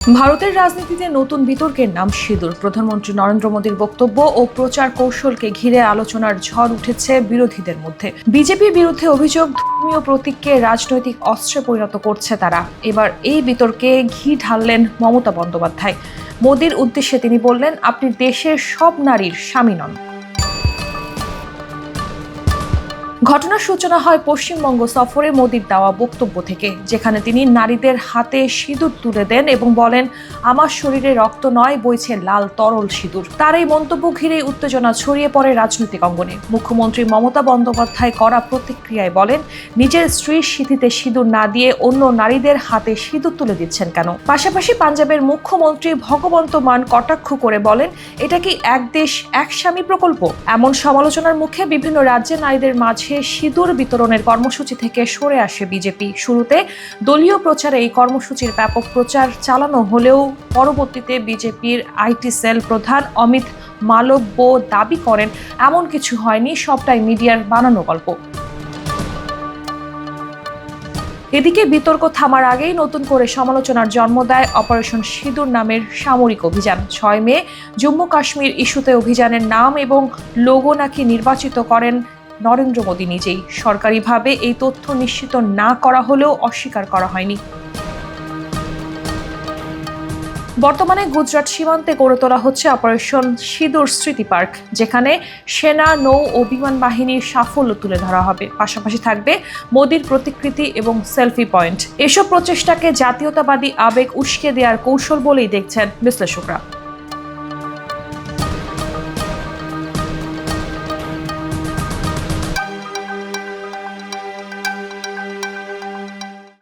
ভারতের রাজনীতিতে নতুন বিতর্কের নাম সিঁদুর। প্রধানমন্ত্রী নরেন্দ্র মোদীর বক্তব্য ও প্রচার কৌশলকে ঘিরে আলোচনার ঝড় উঠেছে বিরোধীদের মধ্যে। বিজেপির বিরুদ্ধে অভিযোগ, ধর্মীয় প্রতীককে রাজনৈতিক অস্ত্রে পরিণত করছে তারা। এবার এই বিতর্কে ঘি ঢাললেন মমতা বন্দ্যোপাধ্যায়। মোদীর উদ্দেশ্যে তিনি বললেন, আপনি দেশের সব নারীর স্বামী নন। ঘটনার সূচনা হয় পশ্চিমবঙ্গ সফরে মোদীর দেওয়া বক্তব্য থেকে, যেখানে তিনি নারীদের হাতে সিঁদুর তুলে দেন এবং বলেন, আমার শরীরে রক্ত নয়, বইছে লাল তরল সিঁদুর। তার এই মন্তব্য ঘিরে উত্তেজনা ছড়িয়ে পড়ে রাজনৈতিক অঙ্গনে। মুখ্যমন্ত্রী মমতা বন্দ্যোপাধ্যায় কড়া প্রতিক্রিয়ায় বলেন, নিজের স্ত্রীর সিঁথিতে সিঁদুর না দিয়ে অন্য নারীদের হাতে সিঁদুর তুলে দিচ্ছেন কেন? পাশাপাশি পাঞ্জাবের মুখ্যমন্ত্রী ভগবন্ত মান কটাক্ষ করে বলেন, এটা কি এক দেশ এক স্বামী প্রকল্প? এমন সমালোচনার মুখে বিভিন্ন রাজ্যের নারীদের মাঝে সিঁদুর বিতরণের কর্মসূচি থেকে সরে আসে বিজেপি। শুরুতে দলীয় প্রচারে এই কর্মসূচির ব্যাপক প্রচার চালানো হলেও পরবর্তীতে বিজেপির আইটি সেল প্রধান অমিত মালব্য দাবি করেন, এমন কিছু হয়নি, সবটাই মিডিয়ার বানানো গল্প। এদিকে বিতর্ক থামার আগেই নতুন করে সমালোচনার জন্ম দেয় অপারেশন সিঁদুর নামের সামরিক অভিযান। 6 মে জম্মু কাশ্মীর ইস্যুতে অভিযানের নাম এবং লোগো নাকি নির্বাচিত করেন নরেন্দ্র মোদী নিজেই। সরকারিভাবে এই তথ্য নিশ্চিত না করা হলেও অস্বীকার করা হয়নি। বর্তমানে গুজরাট সীমান্তে গড়ে তোলা হচ্ছে অপারেশন সিঁদুর স্মৃতি পার্ক, যেখানে সেনা, নৌ ও বিমান বাহিনীর সাফল্য তুলে ধরা হবে। পাশাপাশি থাকবে মোদীর প্রতিকৃতি এবং সেলফি পয়েন্ট। এসব প্রচেষ্টাকে জাতীয়তাবাদী আবেগ উস্কে দেওয়ার কৌশল বলেই দেখছেন বিশ্লেষকরা।